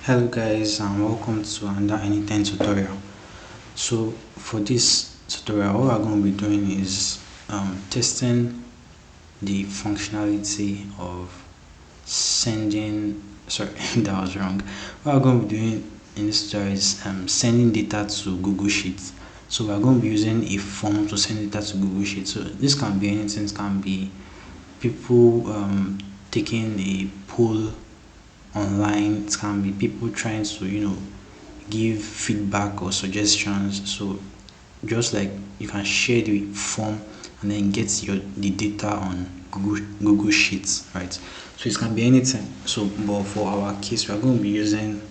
Hello guys and welcome to another anytime tutorial. So for this tutorial what we're going to be doing is testing the functionality of sending that was wrong. What we're going to be doing in this tutorial is sending data to Google Sheets. So we're going to be using a form to send data to Google Sheets. So this can be anything. It can be people taking a poll online. It can be people trying to give feedback or suggestions. So just like you can share the form and then get the data on Google Sheets, right? So it can be anything. So but for our case we are going to be using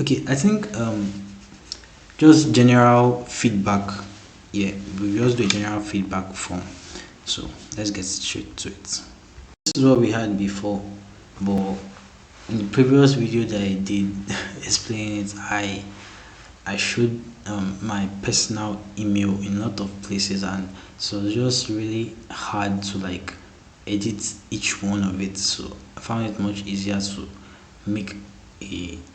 okay, I think just general feedback. Yeah, we just do a general feedback form. So let's get straight to it. This is what we had before, but in the previous video that I did explain it, I showed my personal email in a lot of places, and so it's just really hard to like edit each one of it. So I found it much easier to make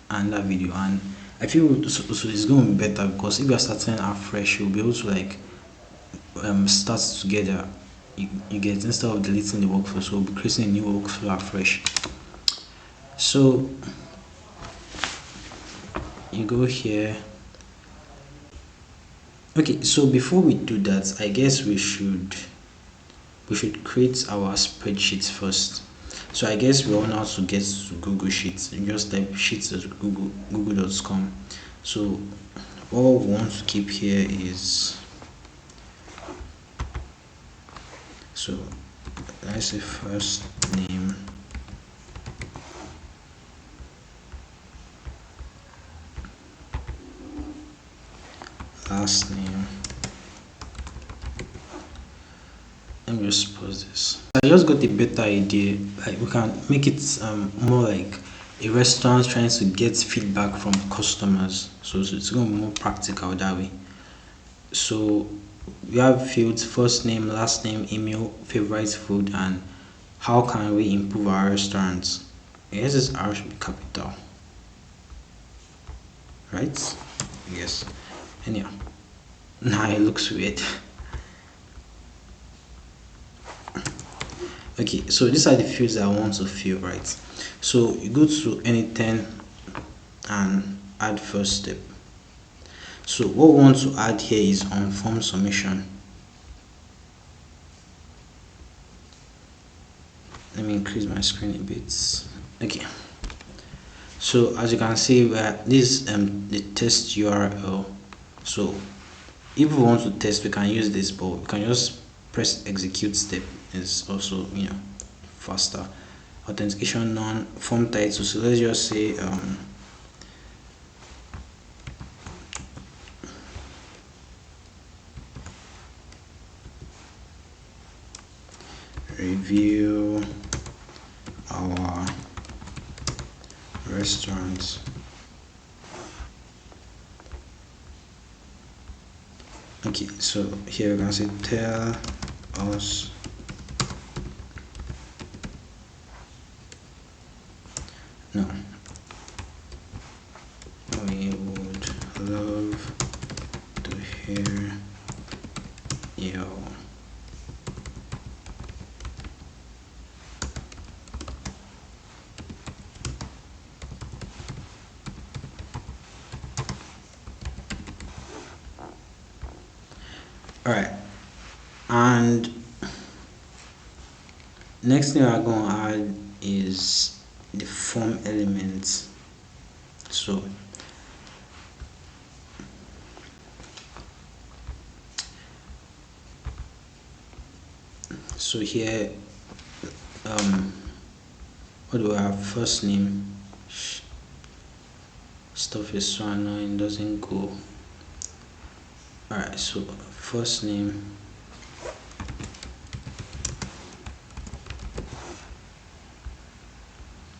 another video, and I feel so it's going to be better because if you're starting afresh you'll be able to like start together. You get, instead of deleting the workflow, so we'll be creating a new workflow afresh. So you go here. Okay, so before we do that, I guess we should create our spreadsheet first. So I guess we all know how to get to Google Sheets. You just type sheets at google.com. So all we want to keep here is, so let's say first name, last name. Let me just pause this. I just got a better idea. Like we can make it more like a restaurant trying to get feedback from customers. So it's going to be more practical that way. So we have fields: first name, last name, email, favorite food, and how can we improve our restaurants. Yes, this R should be capital, right? Yes. Anyhow, now it looks weird. Okay, so these are the fields I want to fill, right? So you go to anything and add first step. So what we want to add here is on form submission. Let me increase my screen a bit. Okay, so as you can see, this the test URL. So if we want to test, we can use this, but we can just press execute step. Is also faster. Authentication none. Form title, so let's just say review our restaurants. Okay, so here we can say tell us no, we would love to hear your alright. And next thing I'm going to add is the form elements. So here what do I have? First name. Stuff is so annoying, doesn't go. Alright, so first name,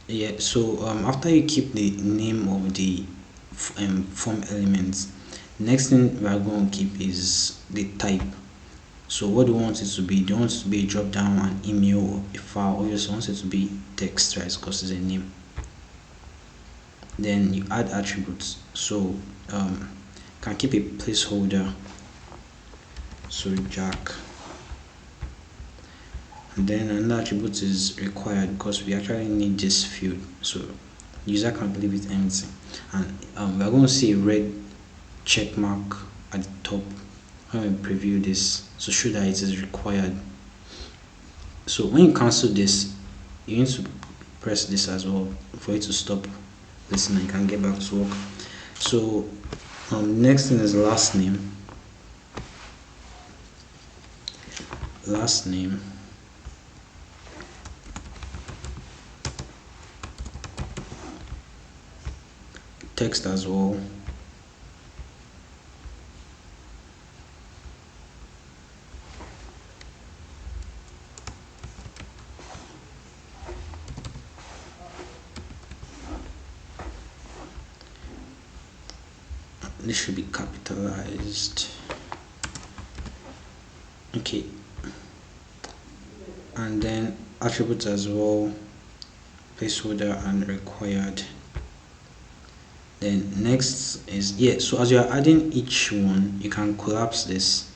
yeah. So after you keep the name of the form elements, next thing we are going to keep is the type. So what do you want it to be? Do you want it to be a drop down, an email, or a file? Obviously, want it to be text, right? Because it's a name. Then you add attributes. So can keep a placeholder. So Jack. And then another attribute is required because we actually need this field. So user can leave it empty. And we're going to see a red check mark at the top when we preview this to show that it is required. So when you cancel this, you need to press this as well for it to stop listening. You can get back to work. So next thing is last name. Text as well. This should be capitalized. Okay. And then attributes as well, placeholder and required. Then next is so as you are adding each one, you can collapse this.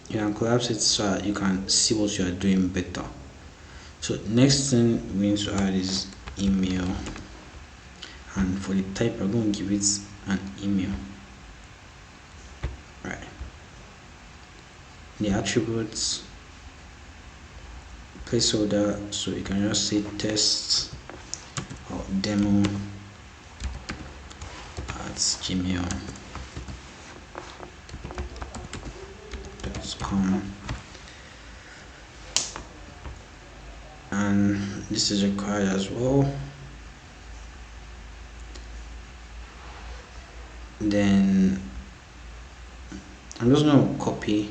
You can collapse it so that you can see what you are doing better. So next thing we need to add is email, and for the type we're going to give it an email, right? The attributes, placeholder, so you can just say test or demo at gmail.com, and this is required as well. Then I'm just going to copy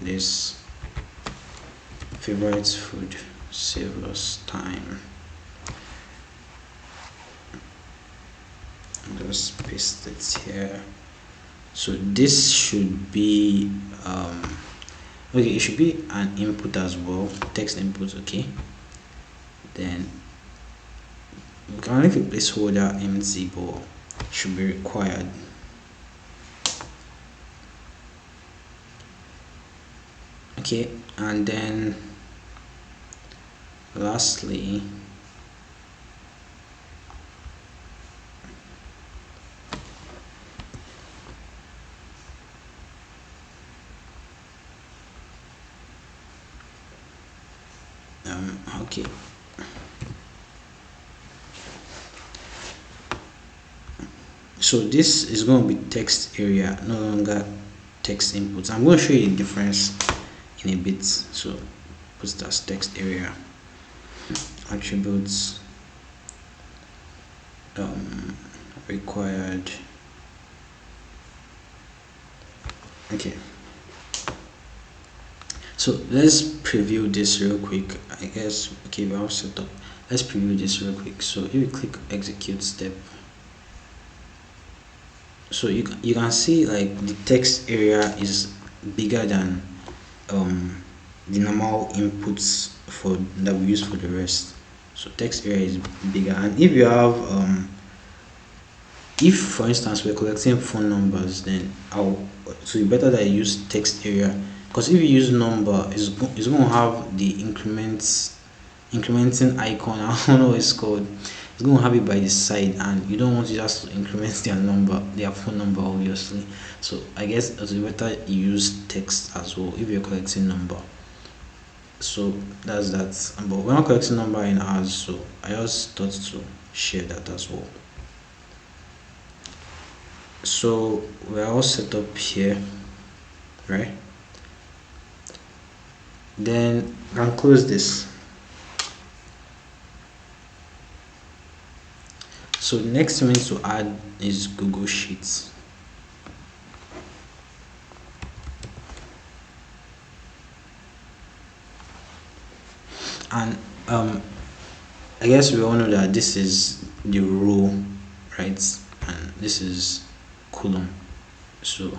this favorite food, save us time. Just paste it here. So this should be okay, it should be an input as well, text input. Okay, then we can leave a placeholder empty, but it should be required. Okay, and then lastly okay, so this is going to be text area, no longer text inputs. I'm going to show you the difference in a bit. So put it as text area, attributes, required. Okay, so let's preview this real quick. I guess okay, we're all set up. Let's preview this real quick. So if you click execute step, so you can see like the text area is bigger than the normal inputs for that we use for the rest. So text area is bigger. And if you have if for instance we're collecting phone numbers, then so it's better that you use text area, because if you use number, it's going to have the incrementing icon. I don't know what it's called. It's going to have it by the side, and you don't want to just increment their phone number, obviously. So I guess it's better you use text as well if you're collecting number. So that's that. But we're not collecting number in ours, so I just thought to share that as well. So we're all set up here, right? Then I can close this. So the next thing we need to add is Google Sheets. And I guess we all know that this is the row, right? And this is column. So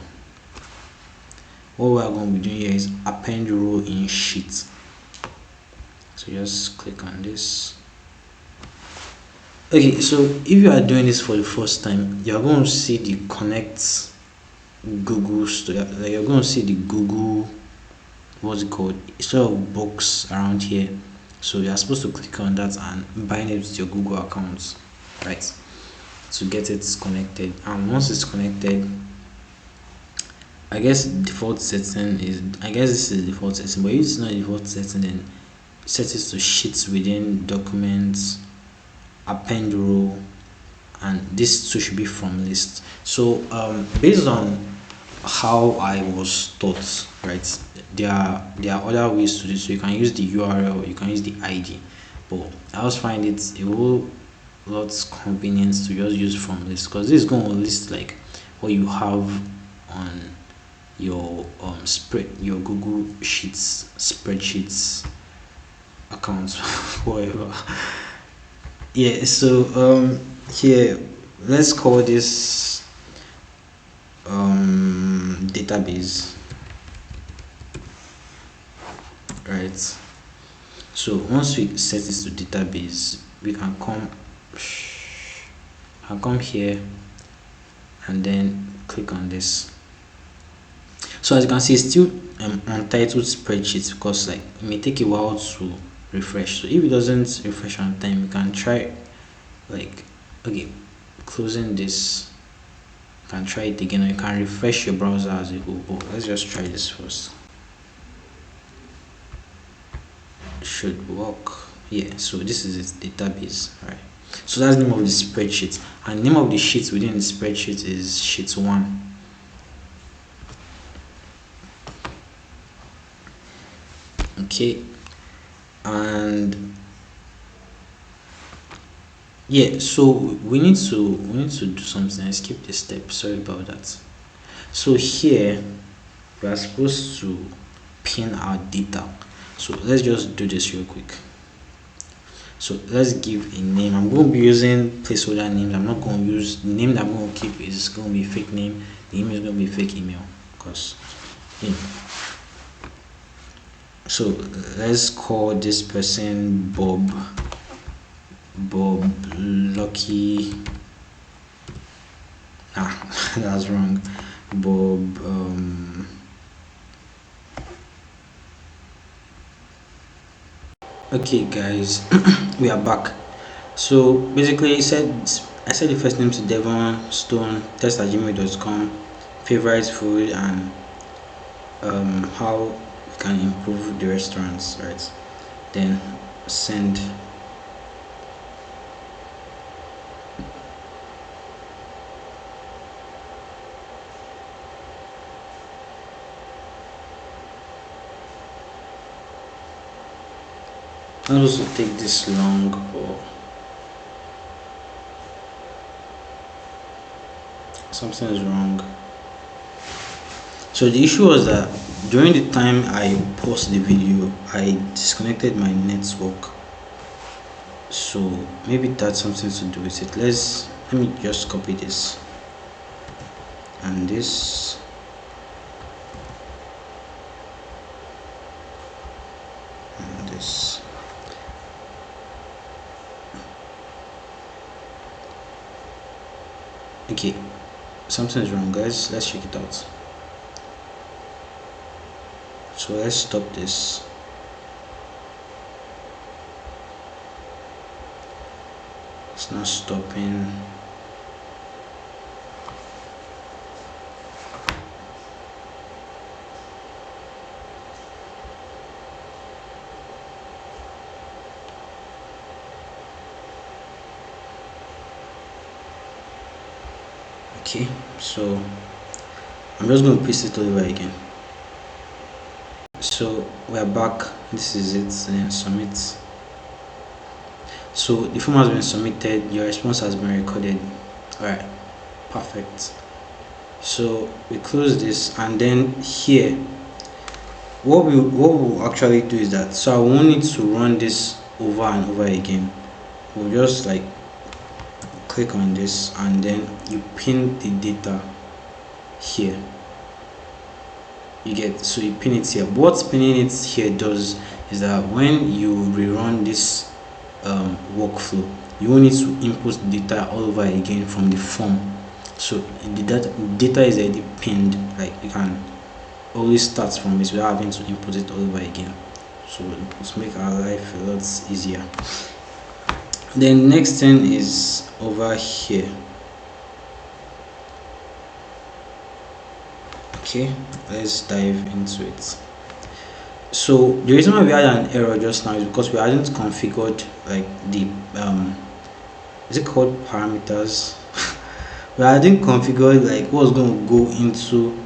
what we are going to be doing here is append row in sheet. So just click on this. Okay, so if you are doing this for the first time, you are going to see the connect Google store, like you're going to see the Google, what's it called, sort of box around here. So you are supposed to click on that and bind it with your Google account, right, to get it connected. And once it's connected, I guess default setting is, I guess this is the default setting, but if it's not the default setting, then set it to sheets within documents, append row, and this two should be from list. So based on how I was taught, right, there are other ways to do. So you can use the URL, you can use the ID, but I always find it a whole lot convenient to just use from list, because this is going to list like what you have on your your Google Sheets, spreadsheets accounts, whatever. Yeah, so here let's call this database, right? So once we set this to database, we can come here and then click on this. So as you can see, it's still untitled spreadsheet, because like it may take a while to refresh. So if it doesn't refresh on time, you can try, like, okay, closing this, you can try it again, or you can refresh your browser as you go. But let's just try this first. It should work. Yeah, so this is its database, right? So that's the name of the spreadsheet, and the name of the sheet within the spreadsheet is sheet 1. Okay, and yeah, so we need to do something. I skipped this step, sorry about that. So here we are supposed to pin our data. So let's just do this real quick. So let's give a name. I'm going to be using placeholder names. I'm not going to use the name that I'm going to keep. Is going to be a fake name. The email is going to be a fake email, because you know. So let's call this person Bob Lucky. That's wrong. Bob okay guys, we are back. So basically I said the first name to Devon Stone, test@gmail.com, favorite food, and how we can improve the restaurants, right? Then send. Not also take this long, or something is wrong. So the issue was that during the time I paused the video, I disconnected my network. So maybe that's something to do with it. Let me just copy this and this. And this. Okay, something's wrong guys, let's check it out. So let's stop this. It's not stopping. Okay, so I'm just going to paste it over again. So we're back. This is it. And submit. So the form has been submitted. Your response has been recorded. Alright, perfect. So we close this, and then here, what we'll actually do is that, so I won't need to run this over and over again. We'll just like click on this, and then you pin the data here. You get, so you pin it here. What pinning it here does is that when you rerun this workflow, you won't need to input data all over again from the form. So the data is already pinned, like you can always start from it without having to input it all over again. So it make our life a lot easier. Then next thing is over here. Okay, let's dive into it. So the reason why we had an error just now is because we hadn't configured like the is it called parameters? We hadn't configured like what's going to go into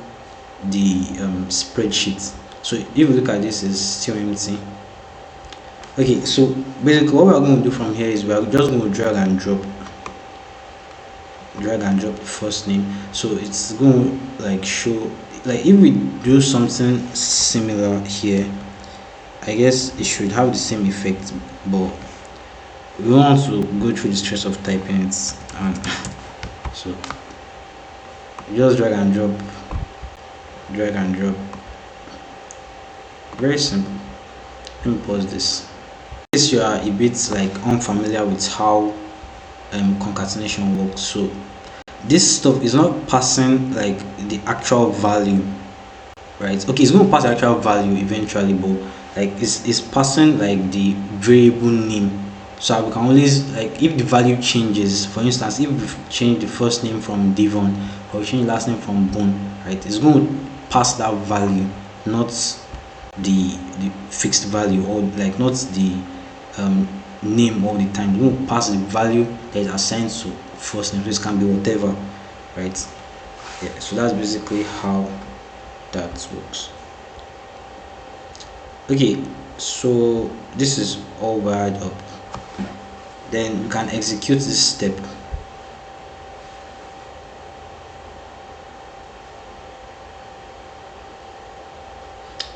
the spreadsheet. So if you look at this, is still empty. Okay, so basically what we're going to do from here is we're just going to drag and drop the first name. So it's going to like show, like if we do something similar here, I guess it should have the same effect, but we don't want to go through the stress of typing it, and so just drag and drop, very simple. Let me pause this. In case you are a bit like unfamiliar with how concatenation works, so this stuff is not passing like the actual value, right? Okay, it's going to pass the actual value eventually, but like it's passing like the variable name. So we can always, like if the value changes, for instance, if we change the first name from Devon or we change the last name from Boone, right, it's going to pass that value, not the fixed value, or like not the name all the time. It won't pass the value that is assigned to first name. So it can be whatever, right? Yeah, so that's basically how that works. Okay, so this is all wired up. Then you can execute this step.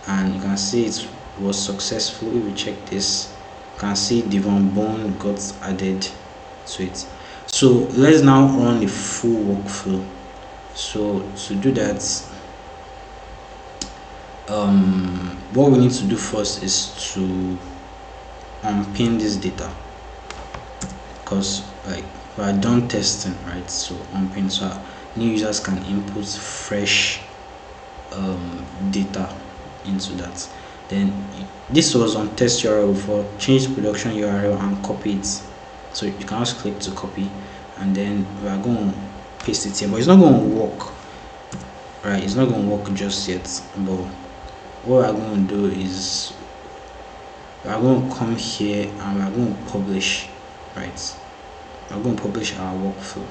And you can see it was successful. If we check this, you can see Devon Bone got added to it. So let's now run the full workflow. So to do that, what we need to do first is to unpin this data, because like we are done testing, right? So unpin, so new users can input fresh data into that. Then this was on test URL before. Change production URL and copy it. So you can just click to copy, and then we are going to paste it here, but it's not going to work, right? It's not going to work just yet. But what we're going to do is we're going to come here and we're going to publish, right? We're going to publish our workflow.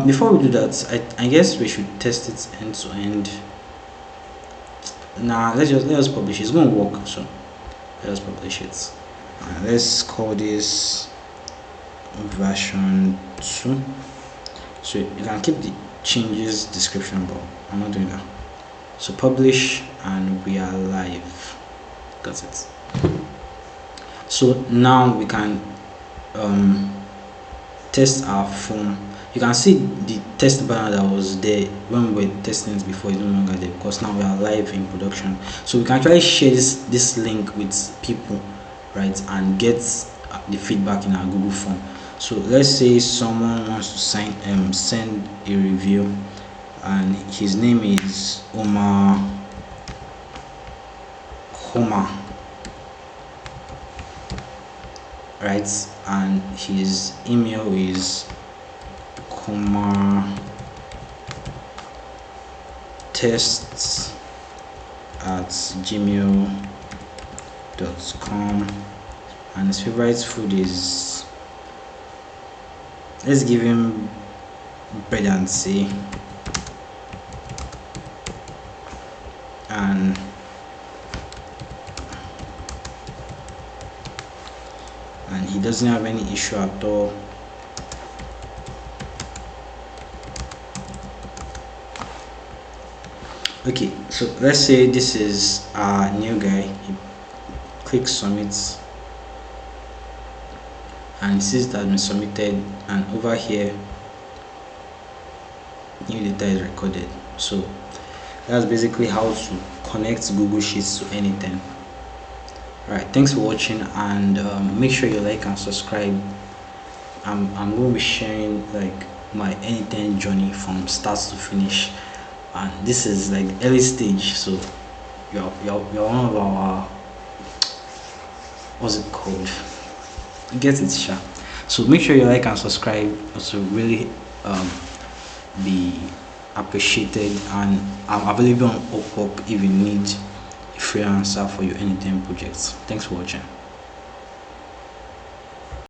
Before we do that, I guess we should test it end to end. Now let's publish it. It's going to work, so let's publish it. Let's call this version 2. So you can keep the changes description, but I'm not doing that. So publish, and we are live. Got it. So now we can test our form. You can see the test banner that was there when we were testing it before is no longer there, because now we are live in production. So we can actually share this link with people, right, and get the feedback in our Google form. So let's say someone wants to send a review, and his name is Homer, right, and his email is tests@gmail.com, and his favorite food is, let's give him bread and see, and he doesn't have any issue at all. Okay, so let's say this is our new guy. He clicks submit, and it says that has been submitted, and over here new data is recorded. So That's basically how to connect Google Sheets to anything. Alright, thanks for watching, and make sure you like and subscribe. I'm going to be sharing like my anything journey from start to finish, and this is like early stage, so you're one of our, what's it called, get it, sure. So make sure you like and subscribe to really be appreciated, and I'm available on Upwork if you need a freelancer for your anything projects. Thanks for watching.